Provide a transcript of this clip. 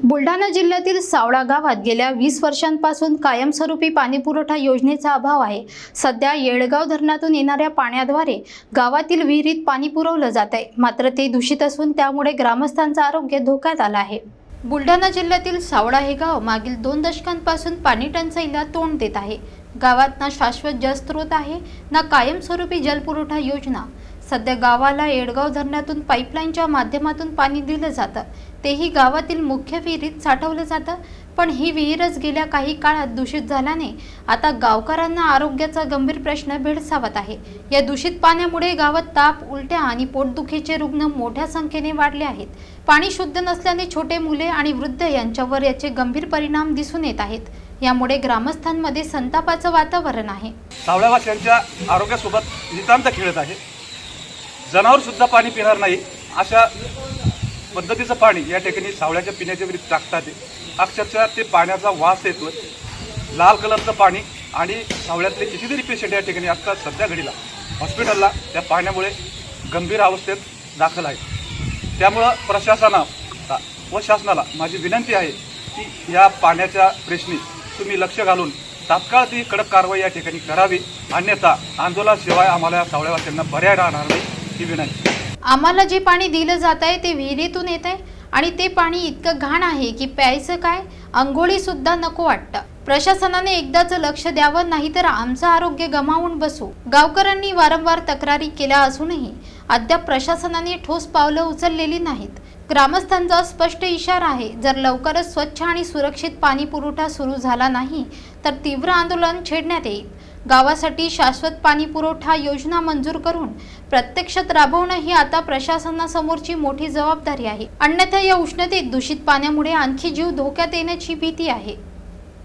बुलढाणा जिल्ह्यातील सावळा गावात गेल्या 20 वर्षांपासून कायमस्वरूपी पाणीपुरवठा योजनेचा अभाव आहे। सध्या येळगाव धरणातून येणाऱ्या पाण्याद्वारे गावातील विहिरीत पाणी पुरवलं जात आहे, मात्र ते दूषित असून त्यामुळे ग्रामस्थांचं आरोग्य धोक्यात आलं आहे। बुलढाणा जिल्ह्यातील सावळा हे गाव मागील 2 दशकांपासून पाणी टंचाईला तोंड देत आहे। गावात ना शाश्वत जलस्रोत आहे ना कायमस्वरूपी जलपुरवठा योजना। सध्या गावाला येळगाव धरणातून पाईपलाईनच्या माध्यमातून पाणी दिलं जातं, तेही गावातील मुख्य विहिरीत साठवलं जातं। पण ही विहीरच गेल्या काही काळात दूषित झाल्याने आता गावकऱ्यांना आरोग्याचा गंभीर प्रश्न भेडसावत आहे। या दूषित पाण्यामुळे गावात ताप, उलट्या आणि पोटदुखीचे रुग्ण मोठ्या संख्येने वाढले आहेत। पाणी शुद्ध नसल्याने छोटे मुले आणि वृद्ध यांच्यावर याचे गंभीर परिणाम दिसून येत आहेत। यामुळे ग्रामस्थांमध्ये संतापाचं वातावरण आहे। सावळ्यावासियांच्या आरोग्यासोबत नितांत खेळत आहे। जनावर सुद्धा पाणी पिणार नाही अशा पद्धतीचं पाणी या ठिकाणी सावळ्याच्या पिण्याच्या विहिरीत टाकतात। अक्षरशः ते पाण्याचा वास येतो, लाल कलरचं पाणी, आणि सावळ्यातले कितीतरी पेशंट या ठिकाणी असतात सध्या घडीला हॉस्पिटलला त्या पाण्यामुळे गंभीर अवस्थेत दाखल आहेत। त्यामुळं प्रशासनाला व शासनाला माझी विनंती आहे की या पाण्याच्या प्रश्नी तुम्ही लक्ष घालून तात्काळ ती कडक कारवाई या ठिकाणी करावी, अन्यथा आंदोलनाशिवाय आम्हाला सावळ्यावासियांना पर्याय राहणार नाही ही विनंती। आम्हाला जे पाणी दिलं जात आहे ते विहिरीतून येत आहे आणि ते पाणी इतकं घाण आहे की प्यायचं काय, अंघोळी सुद्धा नको वाटतं। प्रशासनाने एकदाच लक्ष द्यावं, नाहीतर आमचं आरोग्य गमावून बसू। गावकऱ्यांनी वारंवार तक्रारी केल्या असूनही अद्याप प्रशासनाने ठोस पावलं उचललेली नाहीत। ग्रामस्थांचा स्पष्ट इशारा आहे, जर लवकरच स्वच्छ आणि सुरक्षित पाणी पुरवठा सुरू झाला नाही तर तीव्र आंदोलन छेडण्यात येईल। गावासाठी शाश्वत पाणी पुरवठा योजना मंजूर करून प्रत्यक्षात राबवणं ही आता प्रशासनासमोरची मोठी जबाबदारी आहे। अन्यथा या उष्णतेत दूषित पाण्यामुळे आणखी जीव धोक्यात येण्याची भीती आहे।